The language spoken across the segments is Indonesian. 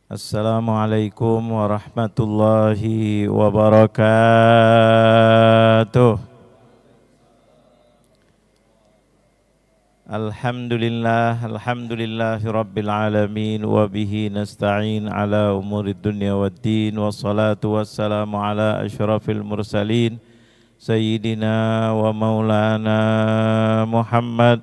Assalamualaikum warahmatullahi wabarakatuh. Alhamdulillahi rabbil alamin wa bihi nasta'in ala umurid dunya waddin, wassalatu wassalamu ala asyrafil mursalin sayyidina wa maulana Muhammad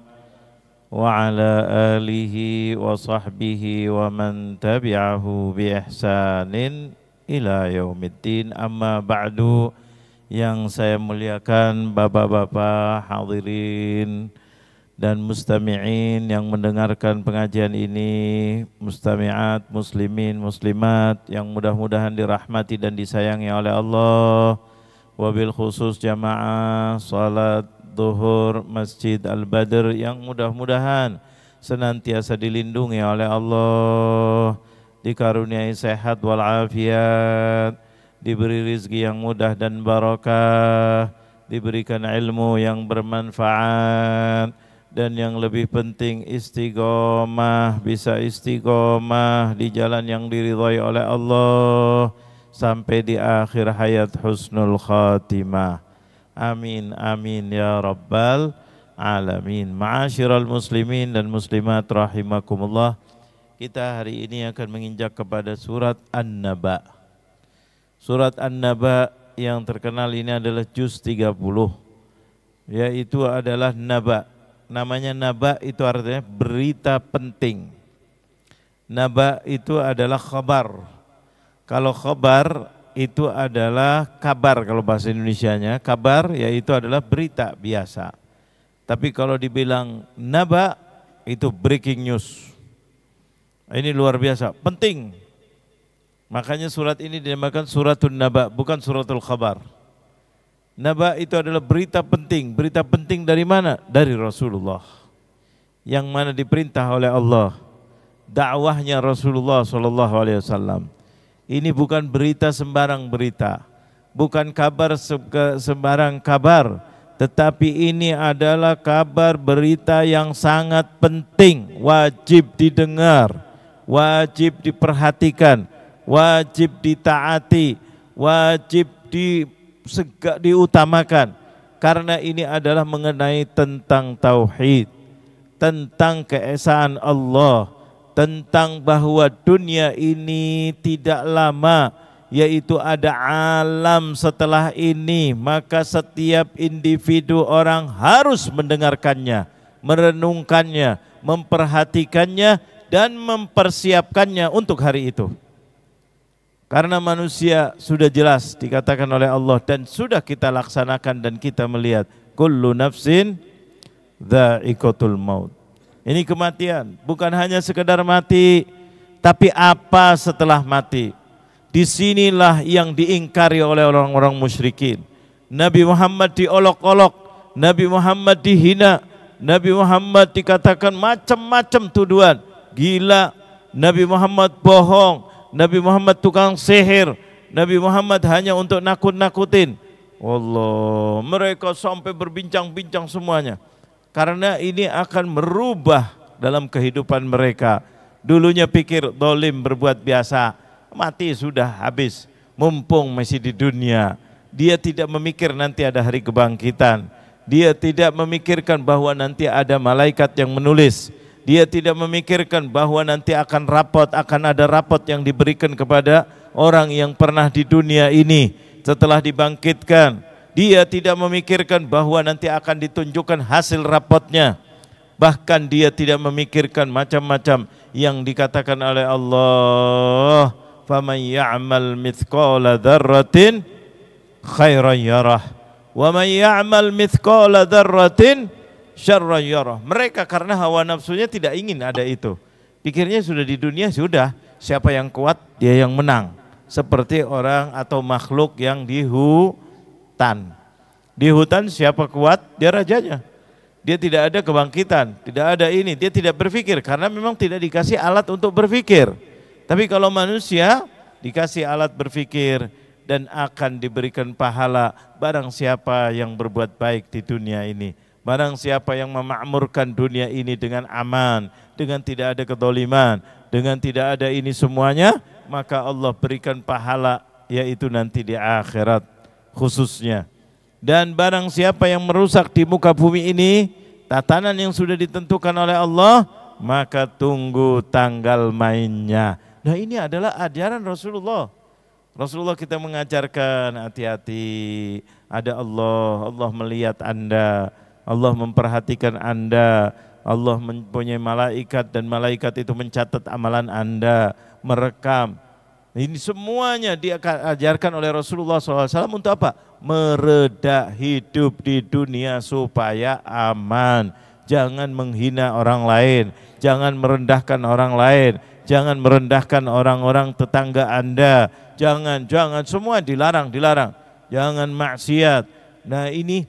wa ala alihi wa sahbihi wa man tabi'ahu bi ihsanin ila yaumiddin. Amma ba'du, yang saya muliakan bapak-bapak hadirin dan mustami'in yang mendengarkan pengajian ini, mustami'at, muslimin, muslimat yang mudah-mudahan dirahmati dan disayangi oleh Allah. Wabil khusus jamaah salat Zuhur Masjid Al-Badr yang mudah-mudahan senantiasa dilindungi oleh Allah, dikaruniai sehat walafiat, diberi rizki yang mudah dan barakah, diberikan ilmu yang bermanfaat, dan yang lebih penting istiqomah, bisa istiqomah di jalan yang diridhai oleh Allah sampai di akhir hayat husnul khatimah. Amin, amin ya rabbal alamin. Ma'asyiral muslimin dan muslimat rahimakumullah, kita hari ini akan menginjak kepada surat An-Naba. Surat An-Naba yang terkenal ini adalah juz 30, yaitu adalah Naba. Namanya Naba itu artinya berita penting. Naba itu adalah khabar. Kalau khabar itu adalah kabar, kalau bahasa Indonesianya kabar yaitu adalah berita biasa. Tapi kalau dibilang naba itu breaking news. Ini luar biasa, penting. Makanya surat ini dinamakan suratun naba, bukan suratul khabar. Naba itu adalah berita penting. Berita penting dari mana? Dari Rasulullah, yang mana diperintah oleh Allah. Dakwahnya Rasulullah SAW. Ini bukan berita sembarang berita, bukan kabar sembarang kabar, tetapi ini adalah kabar berita yang sangat penting, wajib didengar, wajib diperhatikan, wajib ditaati, wajib diutamakan, karena ini adalah mengenai tentang tauhid, tentang keesaan Allah, tentang bahwa dunia ini tidak lama, yaitu ada alam setelah ini. Maka setiap individu orang harus mendengarkannya, merenungkannya, memperhatikannya, dan mempersiapkannya untuk hari itu. Karena manusia sudah jelas dikatakan oleh Allah dan sudah kita laksanakan dan kita melihat, kullu nafsin dha'iqatul maut. Ini kematian, bukan hanya sekedar mati, tapi apa setelah mati. Disinilah yang diingkari oleh orang-orang musyrikin. Nabi Muhammad diolok-olok, Nabi Muhammad dihina, Nabi Muhammad dikatakan macam-macam tuduhan. Gila, Nabi Muhammad bohong, Nabi Muhammad tukang sihir, Nabi Muhammad hanya untuk nakut-nakutin. Allah, mereka sampai berbincang-bincang semuanya. Karena ini akan merubah dalam kehidupan mereka. Dulunya pikir dolim berbuat biasa, mati sudah habis, mumpung masih di dunia. Dia tidak memikir nanti ada hari kebangkitan. Dia tidak memikirkan bahwa nanti ada malaikat yang menulis. Dia tidak memikirkan bahwa nanti akan ada rapot yang diberikan kepada orang yang pernah di dunia ini setelah dibangkitkan. Dia tidak memikirkan bahwa nanti akan ditunjukkan hasil rapotnya. Bahkan dia tidak memikirkan macam-macam yang dikatakan oleh Allah. Faman ya'mal mithqala dzarratin khairan yarah, wa man ya'mal mithqala dzarratin syarran yarah. Mereka karena hawa nafsunya tidak ingin ada itu. Pikirnya sudah di dunia, sudah, siapa yang kuat dia yang menang. Seperti orang atau makhluk yang di hutan. Di hutan siapa kuat, dia rajanya. Dia tidak ada kebangkitan, tidak ada ini, dia tidak berpikir karena memang tidak dikasih alat untuk berpikir. Tapi kalau manusia dikasih alat berpikir dan akan diberikan pahala barang siapa yang berbuat baik di dunia ini. Barang siapa yang memakmurkan dunia ini dengan aman, dengan tidak ada kedoliman, dengan tidak ada ini semuanya, maka Allah berikan pahala, yaitu nanti di akhirat khususnya. Dan barang siapa yang merusak di muka bumi ini tatanan yang sudah ditentukan oleh Allah, maka tunggu tanggal mainnya. Nah, ini adalah ajaran Rasulullah. Rasulullah kita mengajarkan hati-hati, ada Allah, Allah melihat Anda, Allah memperhatikan Anda, Allah mempunyai malaikat dan malaikat itu mencatat amalan Anda, merekam. Ini semuanya diajarkan oleh Rasulullah SAW untuk apa? Mereda hidup di dunia supaya aman. Jangan menghina orang lain, jangan merendahkan orang lain, jangan merendahkan orang-orang tetangga Anda. Jangan semua dilarang. Jangan maksiat. Nah, ini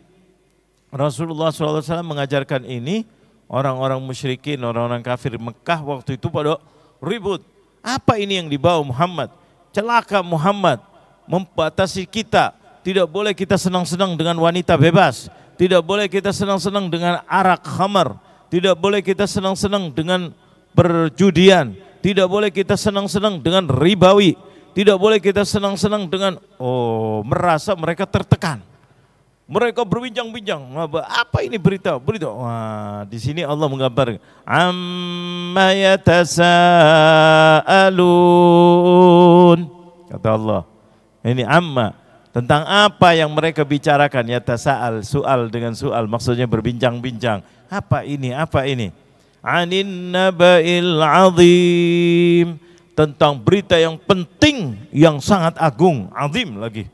Rasulullah SAW mengajarkan ini. Orang-orang musyrikin, orang-orang kafir Mekah waktu itu pada ribut. Apa ini yang dibawa Muhammad? Celaka Muhammad, membatasi kita. Tidak boleh kita senang-senang dengan wanita bebas. Tidak boleh kita senang-senang dengan arak khamar. Tidak boleh kita senang-senang dengan perjudian. Tidak boleh kita senang-senang dengan ribawi. Tidak boleh kita senang-senang dengan merasa mereka tertekan. Mereka berbincang-bincang, apa ini berita? Wah, di sini Allah menggambar amma yatasaalun. Kata Allah, ini amma, tentang apa yang mereka bicarakan. Yatasaal, soal dengan soal, maksudnya berbincang-bincang. Apa ini? Anin naba'il azim, tentang berita yang penting, yang sangat agung, azim lagi.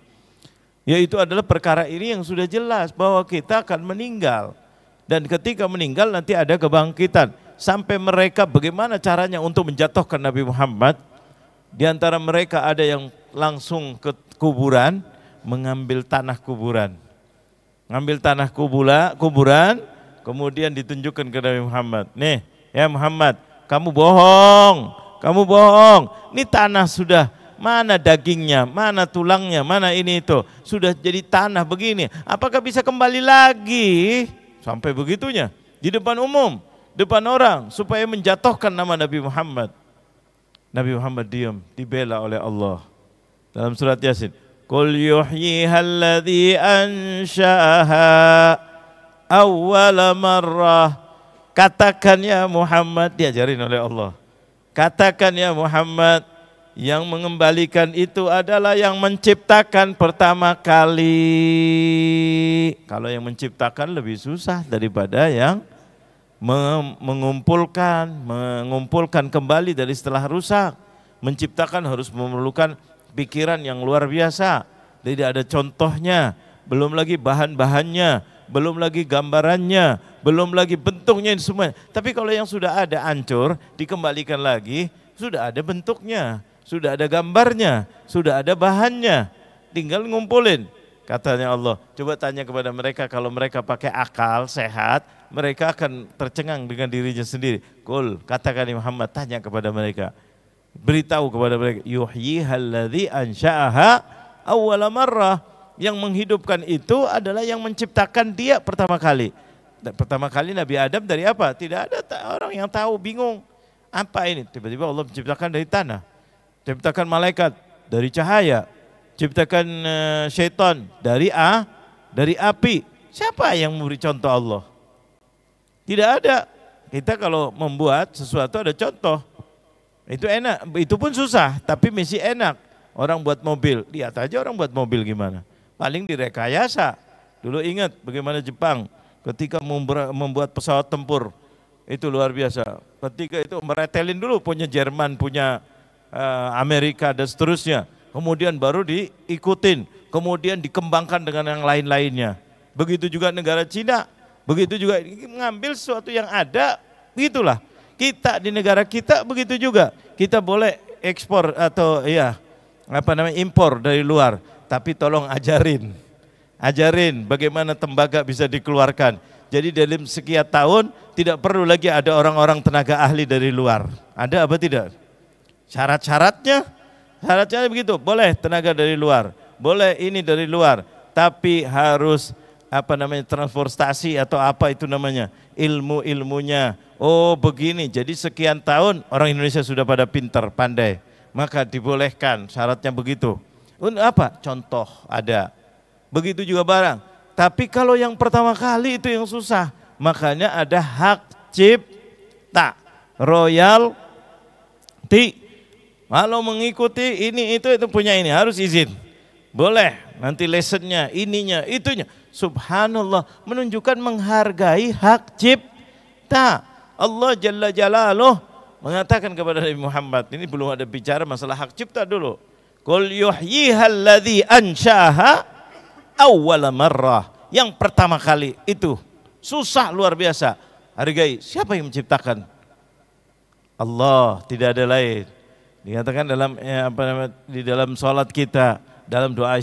Yaitu adalah perkara ini yang sudah jelas bahwa kita akan meninggal. Dan ketika meninggal nanti ada kebangkitan. Sampai mereka bagaimana caranya untuk menjatuhkan Nabi Muhammad. Di antara mereka ada yang langsung ke kuburan, mengambil tanah kuburan. Ngambil tanah kuburan, kemudian ditunjukkan ke Nabi Muhammad. Nih, ya Muhammad, kamu bohong. Ini tanah sudah, mana dagingnya, mana tulangnya, mana ini itu. Sudah jadi tanah begini, apakah bisa kembali lagi? Sampai begitunya, di depan umum, depan orang, supaya menjatuhkan nama Nabi Muhammad. Nabi Muhammad diam, dibela oleh Allah. Dalam surat Yasin, Qul yuhyihal ansha'aha awwala marrah. Katakan ya Muhammad, diajarin oleh Allah. Katakan ya Muhammad, yang mengembalikan itu adalah yang menciptakan pertama kali. Kalau yang menciptakan lebih susah daripada yang mengumpulkan kembali dari setelah rusak. Menciptakan harus memerlukan pikiran yang luar biasa. Tidak ada contohnya, belum lagi bahan-bahannya, belum lagi gambarannya, belum lagi bentuknya ini semua. Tapi kalau yang sudah ada hancur, dikembalikan lagi, sudah ada bentuknya, sudah ada gambarnya, sudah ada bahannya, tinggal ngumpulin. Katanya Allah, coba tanya kepada mereka, kalau mereka pakai akal sehat, mereka akan tercengang dengan dirinya sendiri. Qul, katakan Muhammad, tanya kepada mereka, beritahu kepada mereka, yuhyihalladzi ansha'aha awwala marrah. Yang menghidupkan itu adalah yang menciptakan dia pertama kali. Pertama kali Nabi Adam dari apa? Tidak ada orang yang tahu, bingung. Apa ini? Tiba-tiba Allah menciptakan dari tanah. Ciptakan malaikat dari cahaya. Ciptakan syaitan dari api. Siapa yang memberi contoh Allah? Tidak ada. Kita kalau membuat sesuatu ada contoh. Itu enak, itu pun susah, tapi mesti enak. Orang buat mobil, lihat aja orang buat mobil gimana. Paling direkayasa. Dulu ingat bagaimana Jepang ketika membuat pesawat tempur, itu luar biasa. Ketika itu meretelin dulu punya Jerman, punya Amerika dan seterusnya. Kemudian baru diikutin, kemudian dikembangkan dengan yang lain-lainnya. Begitu juga negara Cina, begitu juga mengambil sesuatu yang ada, begitulah. Kita di negara kita begitu juga. Kita boleh ekspor atau impor dari luar. Tapi tolong ajarin bagaimana tembaga bisa dikeluarkan. Jadi dalam sekian tahun tidak perlu lagi ada orang-orang tenaga ahli dari luar. Ada apa tidak? Syaratnya begitu. Boleh tenaga dari luar, boleh ini dari luar, tapi harus transportasi atau apa itu namanya, ilmunya. Oh begini, jadi sekian tahun orang Indonesia sudah pada pintar, pandai. maka dibolehkan, syaratnya begitu. Untuk apa? Contoh ada. Begitu juga barang. Tapi kalau yang pertama kali itu yang susah, makanya ada hak cipta, royalti. Kalau mengikuti ini itu punya ini harus izin. Boleh, nanti lessonnya, ininya, itunya. Subhanallah, menunjukkan menghargai hak cipta. Allah Jalla Jalaluh mengatakan kepada Nabi Muhammad, ini belum ada bicara masalah hak cipta dulu. Qul yuhyihal ladzi ansha'aha awwala marrah. Yang pertama kali itu susah luar biasa. Hargai, siapa yang menciptakan? Allah, tidak ada lain. Dikatakan dalam di dalam salat kita, dalam doa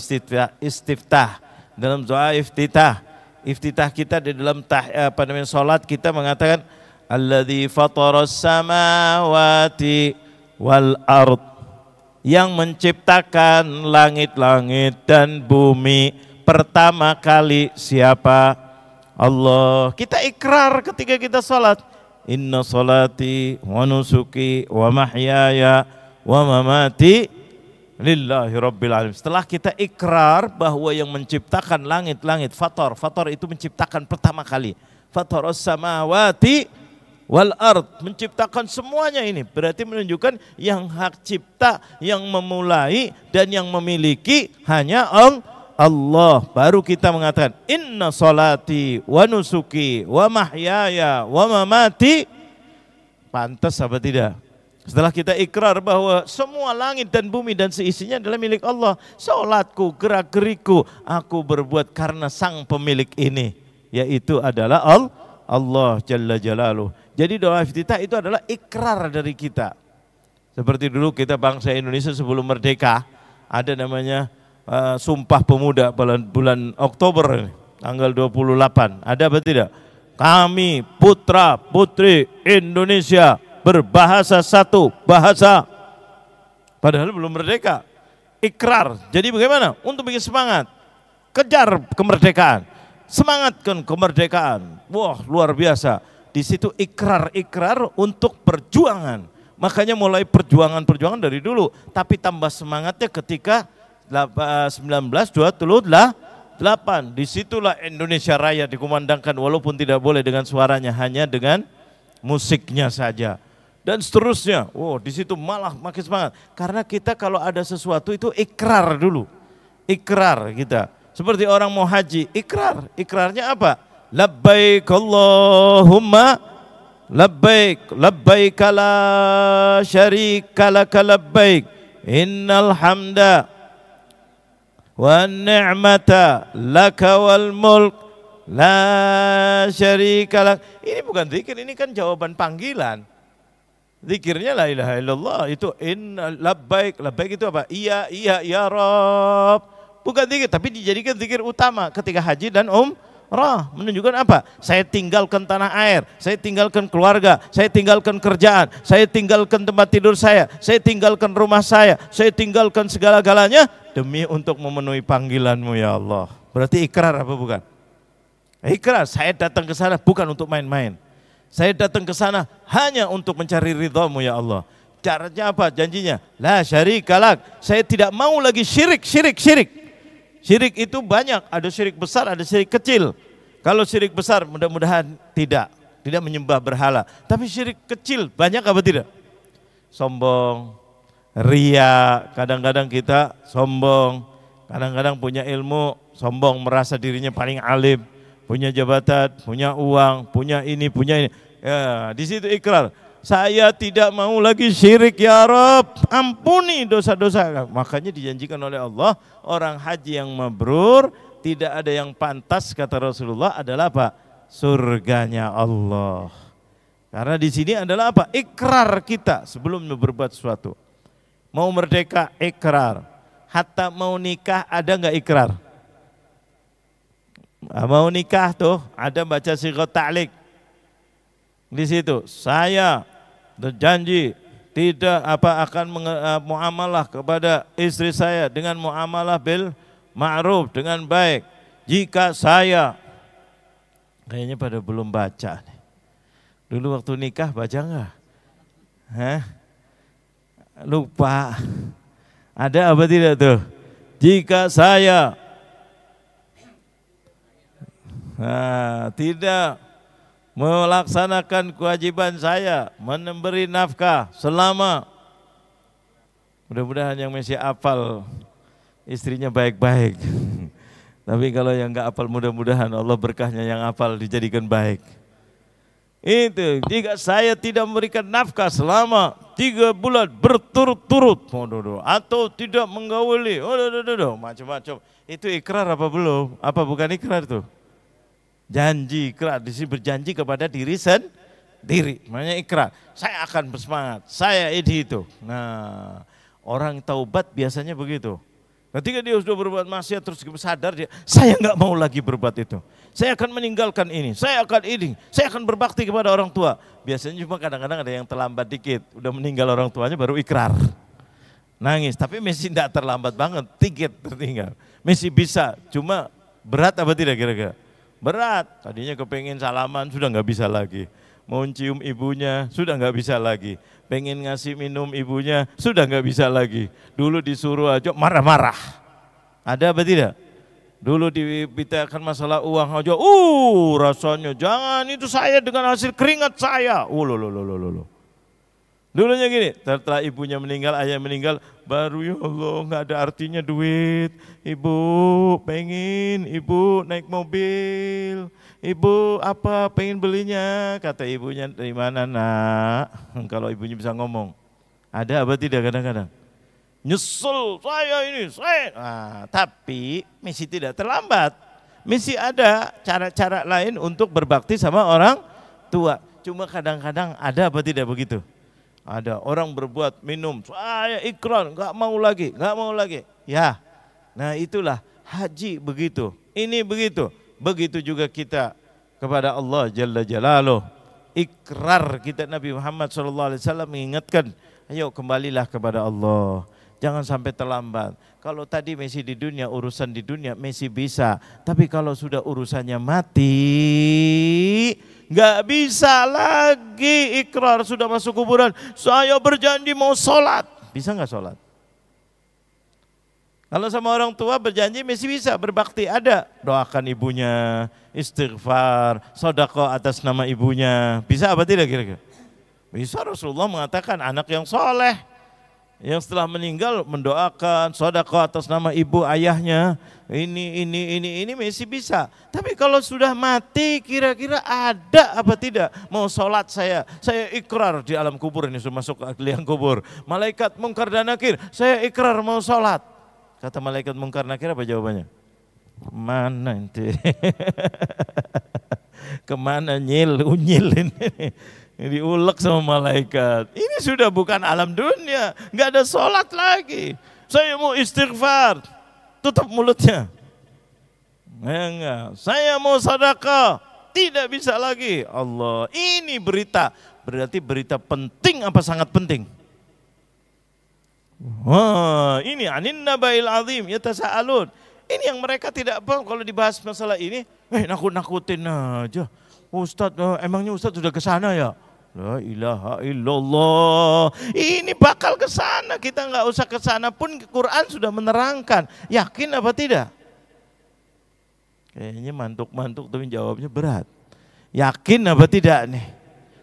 istiftah, dalam doa iftitah kita di dalam salat kita mengatakan alladzi fataras samawati wal ard, yang menciptakan langit-langit dan bumi pertama kali siapa? Allah. Kita ikrar ketika kita salat, inna salati wa nusuki wa mahyaya wa mamati lillahi rabbil alamin. Setelah kita ikrar bahwa yang menciptakan langit-langit, fatar itu menciptakan pertama kali. Fataras samawati wal ard, menciptakan semuanya ini. Berarti menunjukkan yang hak cipta, yang memulai dan yang memiliki hanya Allah. Baru kita mengatakan inna salati wa nusuki wa mahyaya wa mamati. Pantas apa tidak? Setelah kita ikrar bahwa semua langit dan bumi dan seisinya adalah milik Allah, salatku, gerak-geriku, aku berbuat karena sang pemilik ini, yaitu adalah Allah Jalla Jalaluh. Jadi doa iftitah itu adalah ikrar dari kita. Seperti dulu kita bangsa Indonesia sebelum merdeka, ada namanya Sumpah Pemuda bulan Oktober, tanggal 28. Ada apa tidak? Kami putra putri Indonesia berbahasa satu bahasa. Padahal belum merdeka. Ikrar. Jadi bagaimana? Untuk bikin semangat. Kejar kemerdekaan. Semangatkan kemerdekaan. Wah, luar biasa. Di situ ikrar untuk perjuangan. Makanya mulai perjuangan dari dulu. Tapi tambah semangatnya ketika 1928. Disitulah Indonesia Raya dikumandangkan, walaupun tidak boleh dengan suaranya, hanya dengan musiknya saja. Dan seterusnya. Oh, di situ malah makin semangat. Karena kita kalau ada sesuatu itu ikrar dulu. Ikrar kita. Seperti orang mau haji, ikrar. Ikrarnya apa? Labbaik Allahumma labbaik. Labbaik la syarika laka labbaik. Innal hamda wa ni'mata laka wal mulk la syarika lak. Ini bukan zikir, ini kan jawaban panggilan. Zikirnya la ilaha illallah, itu labbaik. Labbaik itu apa? Iya ya Rabb. Bukan zikir, tapi dijadikan zikir utama ketika haji dan umrah. Menunjukkan apa? Saya tinggalkan tanah air, saya tinggalkan keluarga, saya tinggalkan kerjaan, saya tinggalkan tempat tidur saya tinggalkan rumah saya tinggalkan segala-galanya demi untuk memenuhi panggilanmu ya Allah. Berarti ikrar apa bukan? Ikrar, saya datang ke sana bukan untuk main-main. Saya datang ke sana hanya untuk mencari ridhamu ya Allah. Caranya apa? Janjinya, la syarika lak. Saya tidak mau lagi syirik. Syirik itu banyak, ada syirik besar, ada syirik kecil. Kalau syirik besar mudah-mudahan tidak menyembah berhala. Tapi syirik kecil banyak apa tidak? Sombong, ria, kadang-kadang kita sombong, kadang-kadang punya ilmu, sombong, merasa dirinya paling alim, punya jabatan, punya uang, punya ini. Ya, di situ ikrar. Saya tidak mau lagi syirik ya Rabb, ampuni dosa-dosa. Makanya dijanjikan oleh Allah, orang haji yang mabrur tidak ada yang pantas, kata Rasulullah, adalah apa? Surganya Allah. Karena di sini adalah apa? Ikrar kita sebelum berbuat sesuatu. Mau merdeka, ikrar. Hatta mau nikah, ada nggak ikrar? Mau nikah tuh, ada baca sighat ta'liq. Di situ, saya berjanji tidak akan muamalah kepada istri saya dengan muamalah bil ma'ruf, dengan baik. Jika saya, kayaknya pada belum baca nih. Dulu waktu nikah baca enggak? Lupa. Ada apa tidak tuh? Jika saya tidak melaksanakan kewajiban saya memberi nafkah selama, mudah-mudahan yang masih hafal istrinya baik-baik. Tapi kalau yang enggak hafal, mudah-mudahan Allah berkahnya yang hafal dijadikan baik. Itu, jika saya tidak memberikan nafkah selama 3 bulan berturut-turut, atau tidak menggauli, macam-macam. Itu ikrar apa belum? Apa bukan ikrar itu? Janji, ikrar. Di sini berjanji kepada diri sendiri. Makanya ikrar. Saya akan bersemangat. Saya itu. Nah, orang taubat biasanya begitu. Ketika dia sudah berbuat maksiat terus sadar dia, saya nggak mau lagi berbuat itu. Saya akan meninggalkan ini, saya akan berbakti kepada orang tua. Biasanya cuma kadang-kadang ada yang terlambat dikit, udah meninggal orang tuanya baru ikrar. Nangis, tapi masih tidak terlambat banget, dikit tertinggal. Masih bisa, cuma berat apa tidak kira-kira? Berat, tadinya kepengen salaman sudah nggak bisa lagi. Mau cium ibunya sudah nggak bisa lagi. Pengen ngasih minum ibunya sudah nggak bisa lagi. Dulu disuruh aja marah-marah. Ada apa tidak? Dulu dibicarakan masalah uang aja, rasanya jangan, itu saya dengan hasil keringat saya. Loh. Dulunya gini, setelah ibunya meninggal, ayah meninggal, baru ya Allah nggak ada artinya duit. Ibu pengen, ibu naik mobil, ibu apa pengen belinya? Kata ibunya, dari mana nak? Kalau ibunya bisa ngomong, ada apa tidak kadang-kadang? Nyesel saya. Tapi mesti tidak terlambat. Mesti ada cara-cara lain untuk berbakti sama orang tua. Cuma kadang-kadang ada apa tidak begitu? Ada orang berbuat minum, saya ikrar, nggak mau lagi. Ya, nah itulah haji begitu. Ini begitu. Begitu juga kita kepada Allah Jalla Jalaluh. Ikrar kita, Nabi Muhammad SAW mengingatkan, ayo kembalilah kepada Allah. Jangan sampai terlambat. Kalau tadi masih di dunia, urusan di dunia masih bisa. Tapi kalau sudah urusannya mati, nggak bisa lagi ikrar, sudah masuk kuburan. Saya berjanji mau sholat. Bisa nggak sholat? Kalau sama orang tua berjanji masih bisa berbakti, ada. Doakan ibunya, istighfar, sedekah atas nama ibunya. Bisa apa tidak kira-kira? Bisa. Rasulullah mengatakan anak yang soleh, yang setelah meninggal mendoakan sedekah atas nama ibu ayahnya, ini masih bisa. Tapi kalau sudah mati kira-kira ada apa tidak? Mau sholat saya ikrar di alam kubur, ini sudah masuk ke liang kubur. Malaikat Mungkar dan Nakir, saya ikrar mau sholat. Kata malaikat Mungkar Nakir apa jawabannya? Mana ente? Kemana unyil ini? Diulek sama malaikat. Ini sudah bukan alam dunia, nggak ada sholat lagi. Saya mau istighfar, tutup mulutnya. Enggak. Saya mau sedekah, tidak bisa lagi. Allah, ini berita, berarti berita penting apa sangat penting? Wah, ini anin nabail azim yatasaalun. Ini yang mereka tidak paham kalau dibahas masalah ini. Nakut-nakutin aja. Ustadz, emangnya Ustadz sudah ke sana ya? La ilaha illallah. Ini bakal ke sana, kita nggak usah ke sana pun Quran sudah menerangkan. Yakin apa tidak? Kayaknya mantuk-mantuk tapi jawabnya berat. Yakin apa tidak nih?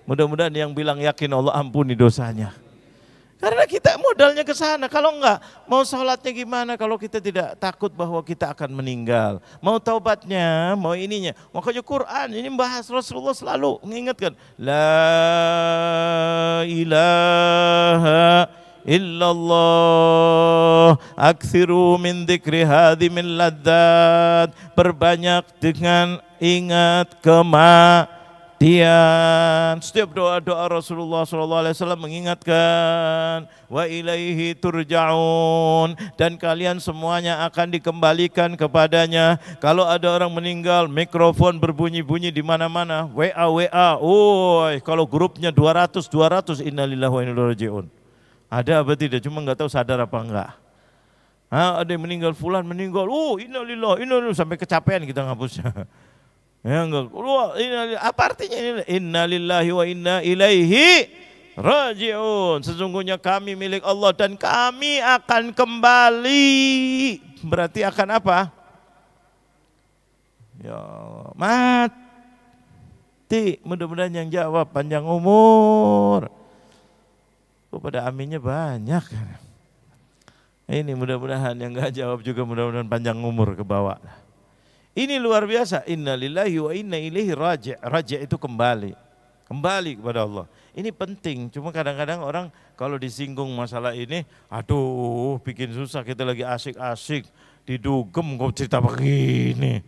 Mudah-mudahan yang bilang yakin Allah ampuni dosanya. Karena kita modalnya ke sana. Kalau enggak, mau sholatnya gimana kalau kita tidak takut bahwa kita akan meninggal? Mau taubatnya, mau ininya. Makanya Quran ini membahas, Rasulullah selalu mengingatkan. La ilaha illallah akthiru min dzikri hadhimil ladzat. Perbanyak dengan ingat kematian. Setiap doa-doa Rasulullah SAW mengingatkan wa ilaihi turja'un, dan kalian semuanya akan dikembalikan kepadanya. Kalau ada orang meninggal, mikrofon berbunyi-bunyi di mana-mana, WA, kalau grupnya 200 innalillahi wa inna ilaihi raji'un. Ada apa tidak? Cuma nggak tahu sadar apa enggak. Ada yang meninggal, fulan meninggal, innalillahi sampai kecapean kita ngapusnya. Ya enggak, apa artinya ini? Innalillahi wa inna ilaihi raji'un. Sesungguhnya kami milik Allah dan kami akan kembali. Berarti akan apa? Ya mati. Mudah-mudahan yang jawab panjang umur. Pada aminnya banyak. Ini mudah-mudahan yang enggak jawab juga mudah-mudahan panjang umur ke bawah. Ini luar biasa. Inna lillahi wa inna ilaihi raji'. Raji' itu kembali. Kembali kepada Allah. Ini penting. Cuma kadang-kadang orang kalau disinggung masalah ini, aduh bikin susah, kita lagi asik-asik. Didugem kok cerita begini.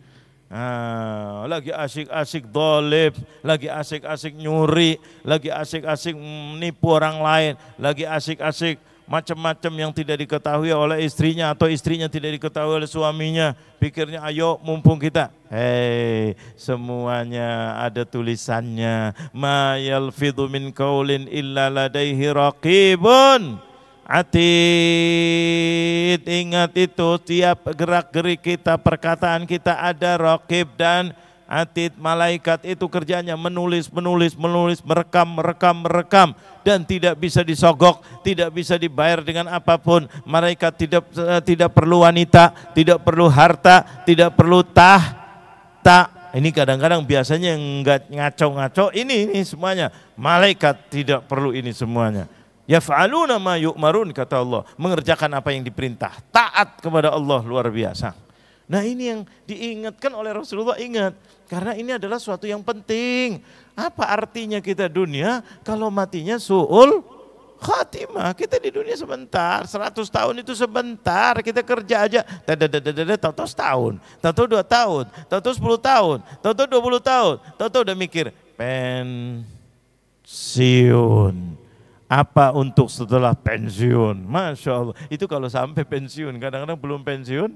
Nah, lagi asik-asik dolib, lagi asik-asik nyuri, lagi asik-asik menipu orang lain, lagi asik-asik macam-macam yang tidak diketahui oleh istrinya atau istrinya tidak diketahui oleh suaminya. Pikirnya ayo mumpung kita. Hei, semuanya ada tulisannya. Ma yalfidhu min qaulin illa ladaihi raqibun atid. Ingat itu, tiap gerak-gerik kita, perkataan kita ada raqib dan atid. Malaikat itu kerjanya menulis, merekam dan tidak bisa disogok, tidak bisa dibayar dengan apapun. Malaikat tidak perlu wanita, tidak perlu harta, tidak perlu tahta. Ini kadang-kadang biasanya yang enggak ngaco-ngaco ini semuanya. Malaikat tidak perlu ini semuanya. Yaf'aluna ma yu'marun, kata Allah, mengerjakan apa yang diperintah, taat kepada Allah, luar biasa. Nah ini yang diingatkan oleh Rasulullah, ingat, karena ini adalah suatu yang penting. Apa artinya kita dunia kalau matinya su'ul khatimah? Kita di dunia sebentar, 100 tahun itu sebentar, kita kerja aja, tahu-tahu setahun, tahu-tahu 2 tahun, tahu-tahu 10 tahun, tahu-tahu 20 tahun, tahu-tahu udah mikir, pensiun. Apa untuk setelah pensiun? Masya Allah, itu kalau sampai pensiun, kadang-kadang belum pensiun,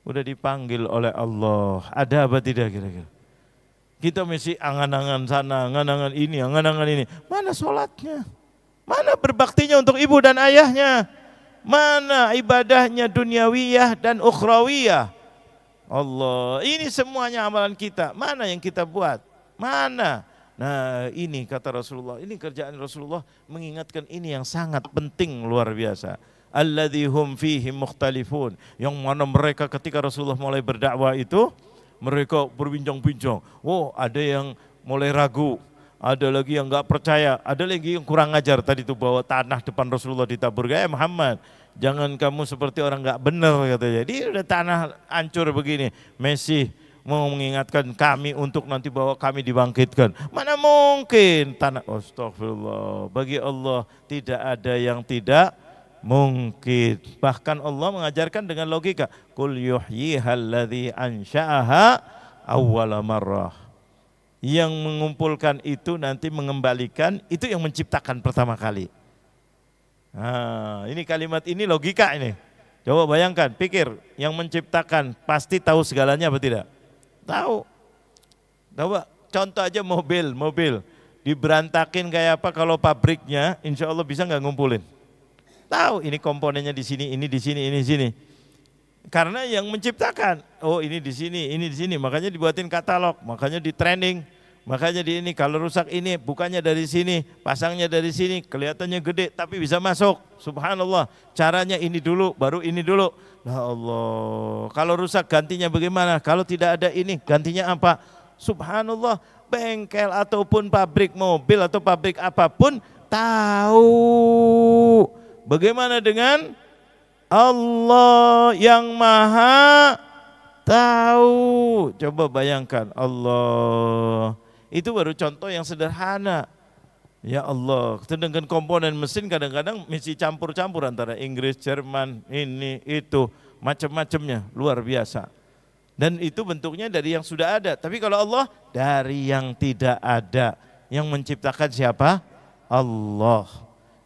udah dipanggil oleh Allah. Ada apa tidak kira-kira? Kita mesti angan-angan sana, angan-angan ini, angan-angan ini. Mana sholatnya? Mana berbaktinya untuk ibu dan ayahnya? Mana ibadahnya duniawiyah dan ukhrawiyah? Allah, ini semuanya amalan kita. Mana yang kita buat? Mana? Nah ini kata Rasulullah, ini kerjaan Rasulullah mengingatkan ini yang sangat penting, luar biasa. Alladzi hum fihi mukhtalifun, yang mana mereka ketika Rasulullah mulai berdakwah itu mereka berbincang-bincang. Oh, ada yang mulai ragu, ada lagi yang enggak percaya, ada lagi yang kurang ajar. Tadi itu bawa tanah depan Rasulullah ditabur, Muhammad, jangan kamu seperti orang enggak benar katanya. Dia udah tanah hancur begini, Messi mau mengingatkan kami untuk nanti bahwa kami dibangkitkan. Mana mungkin tanah, astagfirullah, bagi Allah tidak ada yang tidak mungkin. Bahkan Allah mengajarkan dengan logika, qul yuhyyihalladzi ansha'aha awwala marrah. Yang mengumpulkan itu nanti mengembalikan, itu yang menciptakan pertama kali. Nah, ini kalimat ini logika ini. Coba bayangkan, pikir, yang menciptakan pasti tahu segalanya apa tidak? Tahu. Coba contoh aja mobil diberantakin kayak apa, kalau pabriknya insya Allah bisa nggak ngumpulin? Tahu ini komponennya di sini, ini di sini, ini di sini. Karena yang menciptakan, oh ini di sini, makanya dibuatin katalog, makanya di training, makanya di ini kalau rusak ini bukannya dari sini, pasangnya dari sini, kelihatannya gede tapi bisa masuk. Subhanallah, caranya ini dulu, baru ini dulu. Ya Allah, kalau rusak gantinya bagaimana? Kalau tidak ada ini gantinya apa? Subhanallah, bengkel ataupun pabrik mobil atau pabrik apapun tahu. Bagaimana dengan Allah yang maha tahu? Coba bayangkan Allah. Itu baru contoh yang sederhana. Ya Allah, sedangkan komponen mesin kadang-kadang mesti campur-campur antara Inggris, Jerman, ini, itu, macam-macamnya, luar biasa. Dan itu bentuknya dari yang sudah ada. Tapi kalau Allah, dari yang tidak ada. Yang menciptakan siapa? Allah.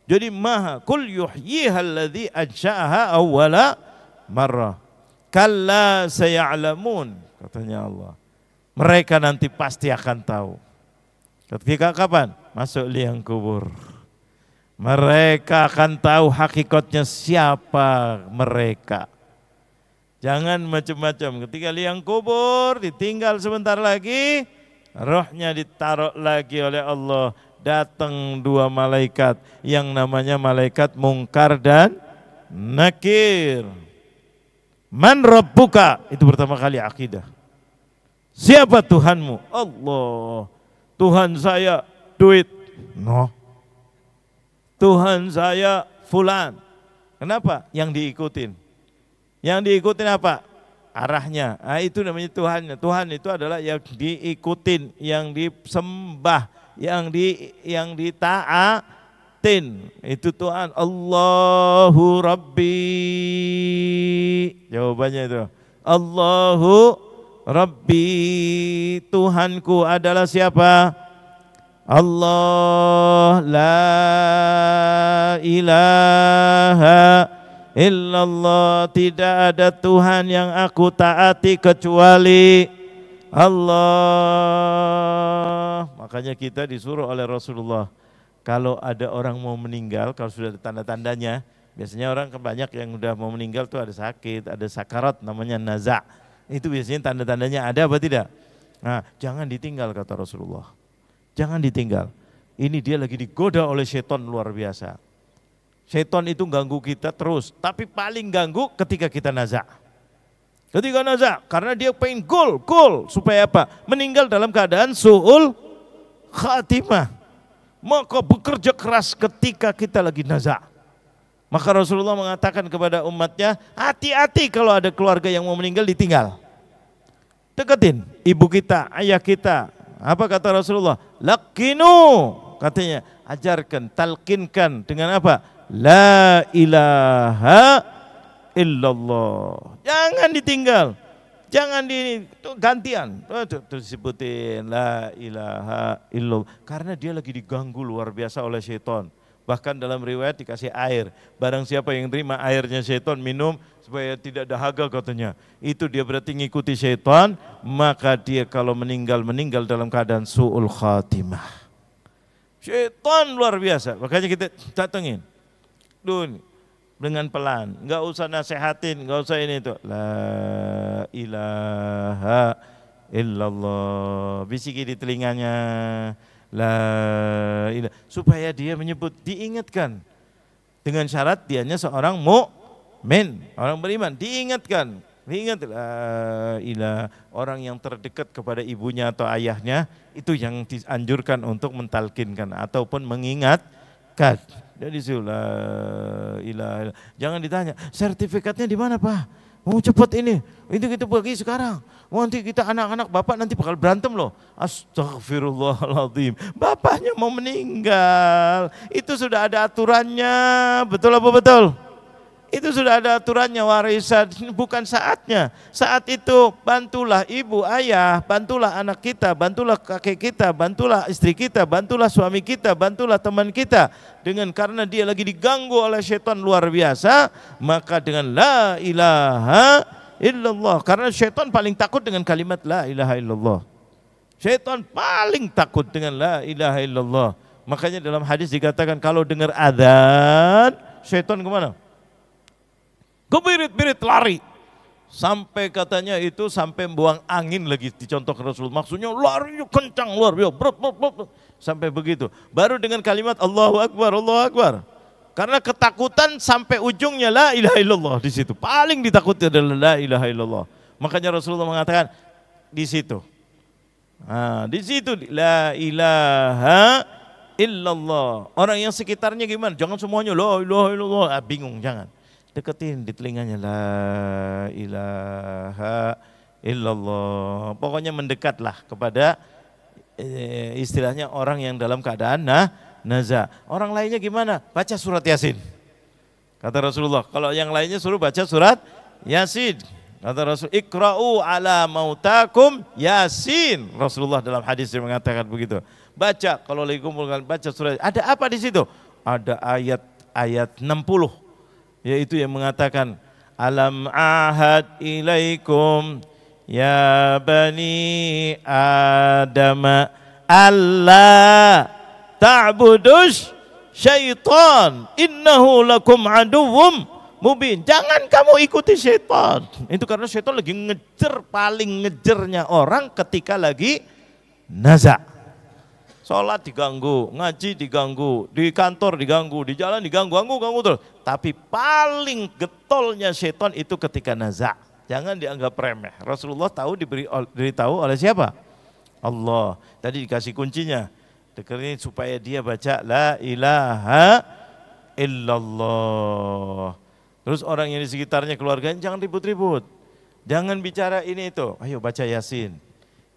Jadi maha, kul yuhyihalladzi ansha'aha awwala marrah. Kalla saya'lamun, katanya Allah. Mereka nanti pasti akan tahu. Ketika kapan? Masuk liang kubur. Mereka akan tahu hakikatnya siapa mereka. Jangan macam-macam. Ketika liang kubur ditinggal sebentar lagi, rohnya ditaruh lagi oleh Allah datang dua malaikat yang namanya malaikat Mungkar dan Nakir. Man rabbuka, itu pertama kali akidah. Siapa Tuhanmu? Allah. Tuhan saya duit. No. Tuhan saya fulan. Kenapa? Yang diikutin. Yang diikutin apa? Arahnya. Nah, itu namanya Tuhannya. Tuhan itu adalah yang diikutin, yang disembah, yang ditaatin. Itu Tuhan. Allahu Rabbi. Jawabannya itu. Allahu Rabbi. Tuhanku adalah siapa? Allah, la ilaha illallah, tidak ada Tuhan yang aku taati kecuali Allah. Makanya kita disuruh oleh Rasulullah, kalau ada orang mau meninggal, kalau sudah ada tanda-tandanya, biasanya orang banyak yang udah mau meninggal tuh ada sakit, ada sakarat, namanya naza'. Itu biasanya tanda-tandanya ada apa tidak? Nah, jangan ditinggal kata Rasulullah. Jangan ditinggal. Ini dia lagi digoda oleh setan luar biasa. Setan itu ganggu kita terus, tapi paling ganggu ketika kita naza'. Ketika naza', karena dia pengen gol, supaya apa? Meninggal dalam keadaan su'ul khatimah. Maka bekerja keras ketika kita lagi naza'. Maka Rasulullah mengatakan kepada umatnya, hati-hati kalau ada keluarga yang mau meninggal ditinggal. Deketin ibu kita, ayah kita. Apa kata Rasulullah? Lakinu, katanya, ajarkan, talkinkan dengan apa? La ilaha illallah. Jangan ditinggal. Jangan gantian. Terus disebutin la ilaha illallah. Karena dia lagi diganggu luar biasa oleh syaitan. Bahkan dalam riwayat dikasih air. Barang siapa yang terima airnya syaitan minum supaya tidak dahaga katanya. Itu dia berarti ngikuti syaitan, maka dia kalau meninggal dalam keadaan su'ul khatimah. Syaitan luar biasa. Makanya kita datengin. Duh, dengan pelan, enggak usah nasehatin, enggak usah ini itu. La ilaha illallah. Bisiki di telinganya. La ilaha, supaya dia menyebut, diingatkan dengan syarat dianya seorang mukmin, orang beriman, diingat la ilaha. Orang yang terdekat kepada ibunya atau ayahnya itu yang dianjurkan untuk mentalkinkan ataupun mengingatkan. Jadi la ilaha, jangan ditanya sertifikatnya di mana Pak, mau cepat ini kita pergi sekarang. Nanti kita anak-anak bapak nanti bakal berantem loh. Astagfirullahaladzim. Bapaknya mau meninggal. Itu sudah ada aturannya. Betul apa betul? Itu sudah ada aturannya, warisan. Bukan saatnya. Saat itu bantulah ibu, ayah, bantulah anak kita, bantulah kakek kita, bantulah istri kita, bantulah suami kita, bantulah teman kita. Karena dia lagi diganggu oleh setan luar biasa, maka dengan la ilaha illallah. Karena syaitan paling takut dengan kalimat la ilaha illallah. Syaitan paling takut dengan la ilaha illallah. Makanya dalam hadis dikatakan kalau dengar adzan, syaitan kemana? Kebirit-birit lari. Sampai katanya itu sampai buang angin lagi dicontohkan Rasul. Maksudnya lari kencang luar biasa. Sampai begitu. Baru dengan kalimat Allahu Akbar, Allahu Akbar. Karena ketakutan sampai ujungnya la ilaha illallah di situ. Paling ditakuti adalah la ilaha illallah. Makanya Rasulullah mengatakan di situ. Nah, di situ la ilaha illallah. Orang yang sekitarnya gimana? Jangan semuanya la ilaha illallah. Bingung, jangan. Deketin di telinganya la ilaha illallah. Pokoknya mendekatlah kepada istilahnya orang yang dalam keadaan naza. Orang lainnya gimana? Baca surat Yasin. Kata Rasulullah, kalau yang lainnya suruh baca surat Yasin. Kata Rasul, ikra'u ala mautakum Yasin. Rasulullah dalam hadis yang mengatakan begitu. Baca, kalau lagi kumpulkan baca surat. Ada apa di situ? Ada ayat 60. Yaitu yang mengatakan alam ahad ilaikum ya bani adam alla ta'budus syaitan innahu lakum aduwwum mubin. Jangan kamu ikuti syaitan. Itu karena syaitan lagi ngejar, paling ngejarnya orang ketika lagi naza. sholat diganggu, ngaji diganggu, di kantor diganggu, di jalan diganggu, ganggu terus. Tapi paling getolnya syaitan itu ketika naza'. Jangan dianggap remeh. Rasulullah diberitahu oleh siapa? Allah. Tadi dikasih kuncinya. Dengerin supaya dia baca la ilaha illallah. Terus orang yang di sekitarnya, keluarganya jangan ribut-ribut. Jangan bicara ini itu. Ayo baca Yasin.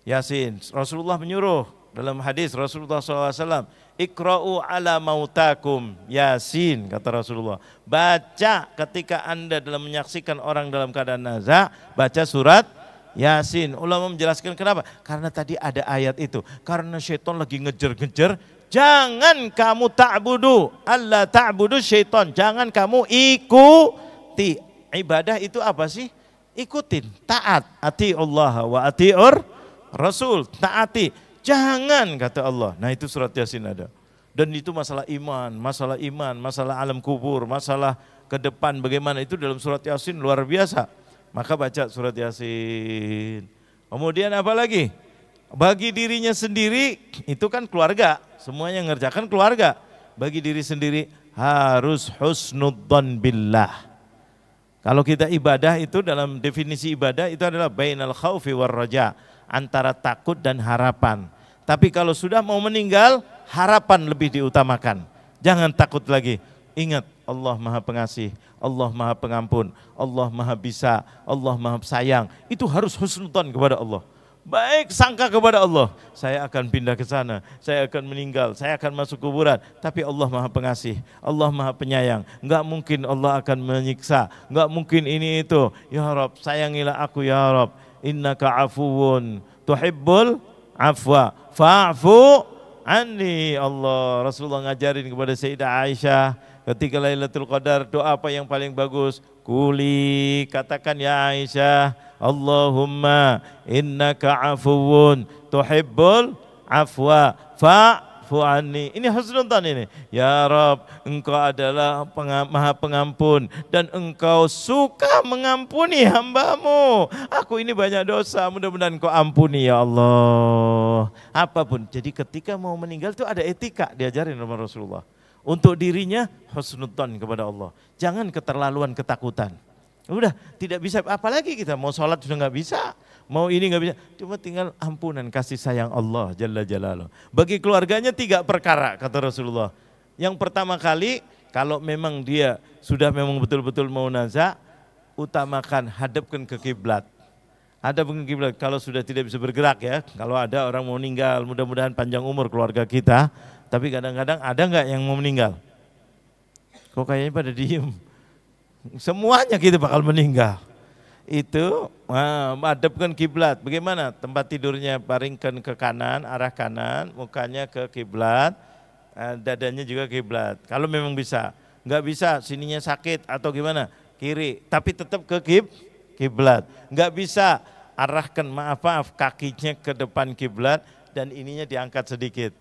Yasin. Rasulullah menyuruh dalam hadis Rasulullah SAW, Iqra'u ala mautakum. Yasin, kata Rasulullah. Baca ketika Anda dalam menyaksikan orang dalam keadaan naza, baca surat Yasin. Ulama menjelaskan kenapa? Karena tadi ada ayat itu. Karena syaitan lagi ngejar-ngejar. Jangan kamu ta'budu. Allah ta'budu syaitan. Jangan kamu ikuti. Ibadah itu apa sih? Ikutin. Taat. Ati'ullah wa ati'ur Rasul. Taati. Jangan, kata Allah. Nah itu surat Yasin ada. Dan itu masalah iman, masalah alam kubur, masalah ke depan bagaimana. Itu dalam surat Yasin luar biasa. Maka baca surat Yasin. Kemudian apa lagi? Bagi dirinya sendiri, itu kan keluarga. Semuanya ngerjakan keluarga. Bagi diri sendiri harus husnudzon billah. Kalau kita ibadah itu dalam definisi ibadah itu adalah bainal khaufi war raja. Antara takut dan harapan. Tapi kalau sudah mau meninggal, harapan lebih diutamakan. Jangan takut lagi. Ingat, Allah Maha Pengasih, Allah Maha Pengampun, Allah Maha Bisa, Allah Maha Sayang. Itu harus husnudzon kepada Allah. Baik sangka kepada Allah. Saya akan pindah ke sana, saya akan meninggal, saya akan masuk kuburan. Tapi Allah Maha Pengasih, Allah Maha Penyayang. Enggak mungkin Allah akan menyiksa, enggak mungkin ini itu. Ya Rabb, sayangilah aku ya Rabb. Innaka afuwun tuhibbul afwa fa'fu anni. Allah, Rasulullah ngajarin kepada Sayyidah Aisyah ketika Lailatul Qadar, doa apa yang paling bagus? Kuli, katakan ya Aisyah, Allahumma innaka afuwun tuhibbul afwa fa'fu anni. Ini husnudzon ini. Ya Rabb, engkau adalah Maha Pengampun dan engkau suka mengampuni hambamu. Aku ini banyak dosa, mudah-mudahan engkau ampuni ya Allah. Apapun. Jadi ketika mau meninggal itu ada etika diajarin oleh Rasulullah. Untuk dirinya husnudzon kepada Allah. Jangan keterlaluan ketakutan. Udah tidak bisa, apalagi kita mau sholat sudah nggak bisa, mau ini nggak bisa, cuma tinggal ampunan kasih sayang Allah Jalla Jalaluh. Bagi keluarganya 3 perkara kata Rasulullah. Yang pertama kali, kalau memang dia sudah memang betul-betul mau naza, utamakan hadapkan ke kiblat. Hadapkan ke kiblat. Kalau sudah tidak bisa bergerak ya, kalau ada orang mau meninggal, mudah-mudahan panjang umur keluarga kita. Tapi kadang-kadang ada nggak yang mau meninggal? Kok kayaknya pada diem? Semuanya kita bakal meninggal. Itu menghadapkan kiblat. Bagaimana? Tempat tidurnya baringkan ke kanan, arah kanan, mukanya ke kiblat, dadanya juga kiblat. Kalau memang bisa, nggak bisa, sininya sakit atau gimana? Kiri, tapi tetap ke kiblat. Nggak bisa, arahkan maaf kakinya ke depan kiblat dan ininya diangkat sedikit.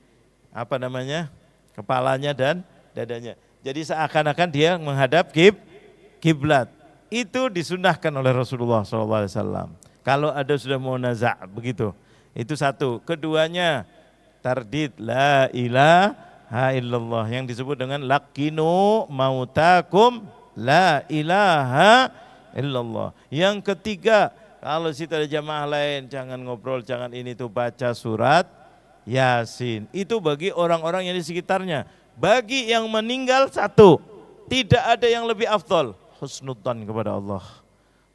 Apa namanya? Kepalanya dan dadanya. Jadi seakan-akan dia menghadap kiblat. Itu disunahkan oleh Rasulullah SAW. Kalau ada sudah mau naza' begitu. Itu satu. Keduanya tardid la ilaha illallah yang disebut dengan lakinu mautakum la ilaha illallah. Yang ketiga, kalau situ ada jamaah lain jangan ngobrol, jangan ini tuh, baca surat Yasin. Itu bagi orang-orang yang di sekitarnya. Bagi yang meninggal satu, tidak ada yang lebih afdol. Husnudzon kepada Allah.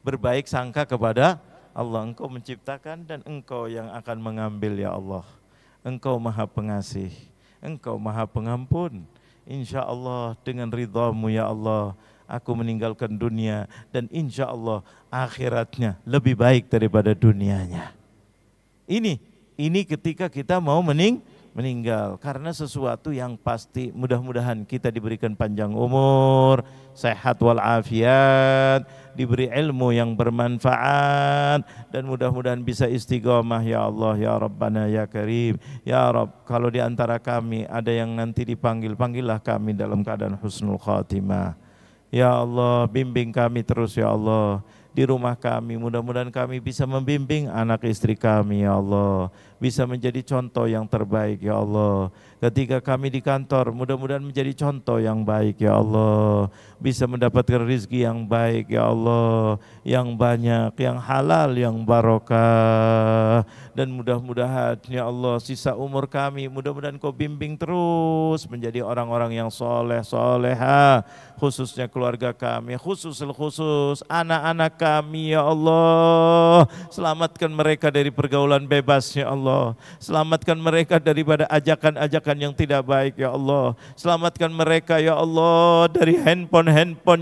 Berbaik sangka kepada Allah. Engkau menciptakan dan engkau yang akan mengambil ya Allah. Engkau Maha Pengasih, engkau Maha Pengampun. Insya Allah dengan ridhamu ya Allah, aku meninggalkan dunia dan insya Allah akhiratnya lebih baik daripada dunianya. Ini ketika kita mau meninggal, karena sesuatu yang pasti. Mudah-mudahan kita diberikan panjang umur, sehat walafiat, diberi ilmu yang bermanfaat, dan mudah-mudahan bisa istiqomah ya Allah ya Rabbana ya Karim. Ya Rabb, kalau di antara kami ada yang nanti dipanggil, panggillah kami dalam keadaan husnul khatimah. Ya Allah, bimbing kami terus ya Allah. di rumah kami. Mudah-mudahan kami bisa membimbing anak istri kami ya Allah, bisa menjadi contoh yang terbaik ya Allah. Ketika kami di kantor, mudah-mudahan menjadi contoh yang baik ya Allah, bisa mendapatkan rezeki yang baik ya Allah, yang banyak, yang halal, yang barokah. Dan mudah-mudahan ya Allah sisa umur kami, mudah-mudahan Kau bimbing terus menjadi orang-orang yang soleh, soleha, khususnya keluarga kami, khusus anak-anak kami ya Allah. Selamatkan mereka dari pergaulan bebas ya Allah, selamatkan mereka daripada ajakan-ajakan yang tidak baik ya Allah, selamatkan mereka ya Allah dari handphone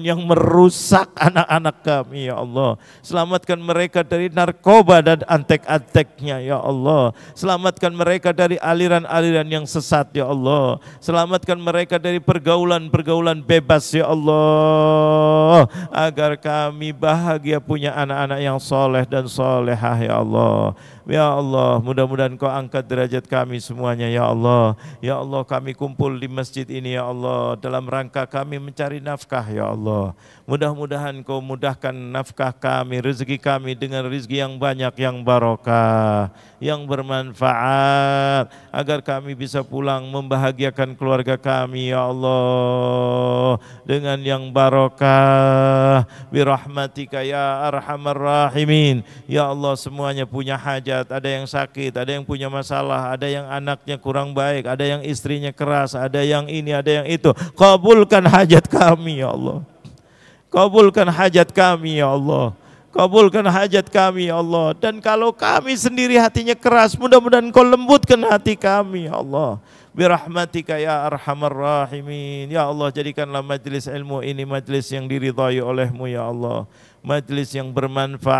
yang merusak anak-anak kami ya Allah, selamatkan mereka dari narkoba dan antek-anteknya ya Allah, selamatkan mereka dari aliran-aliran yang sesat ya Allah, selamatkan mereka dari pergaulan-pergaulan bebas ya Allah, agar kami bahagia punya anak-anak yang soleh dan solehah ya Allah. Ya Allah, mudah-mudahan Kau angkat derajat kami semuanya ya Allah. Ya Allah, kami kumpul di masjid ini ya Allah dalam rangka kami mencari nafkah ya Allah. Mudah-mudahan Kau mudahkan nafkah kami, rezeki kami dengan rezeki yang banyak, yang barokah, yang bermanfaat, agar kami bisa pulang membahagiakan keluarga kami ya Allah dengan yang barokah. Birahmatika ya arhamar rahimin. Ya Allah, semuanya punya hajat, ada yang sakit, ada yang punya masalah, ada yang anaknya kurang baik, ada yang istrinya keras, ada yang ini, ada yang itu. Kabulkan hajat kami ya Allah. Kabulkan hajat kami ya Allah. Kabulkan hajat kami ya Allah. Dan kalau kami sendiri hatinya keras, mudah-mudahan Kau lembutkan hati kami ya Allah. Birahmatika ya arhamar rahimin. Ya Allah, jadikanlah majlis ilmu ini majlis yang diridhai oleh-Mu ya Allah, majlis yang bermanfaat.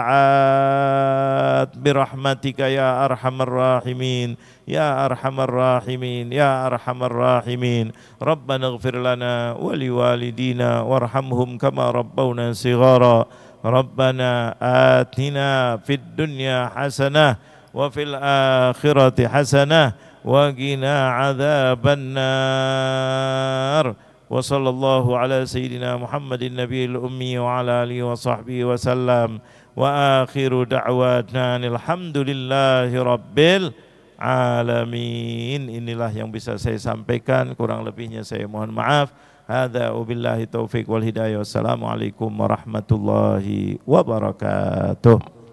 Birahmatika ya arhamar rahimin, ya arhamar rahimin, ya arhamar rahimin. Rabbana ighfir lana wa liwalidina warhamhum kama rabbawna shighara. Rabbana atina fid dunya hasanah wa fil akhirati hasanah wa qina adzabannar. Wa sallallahu ala sayyidina Muhammadin nabiyil ummi wa ala alihi wa sahbihi wa sallam. Wa akhiru da'wana alhamdulillahi rabbil alamin. Inilah yang bisa saya sampaikan, kurang lebihnya saya mohon maaf. Hadza wabillahi taufik wal hidayah. Wassalamualaikum warahmatullahi wabarakatuh.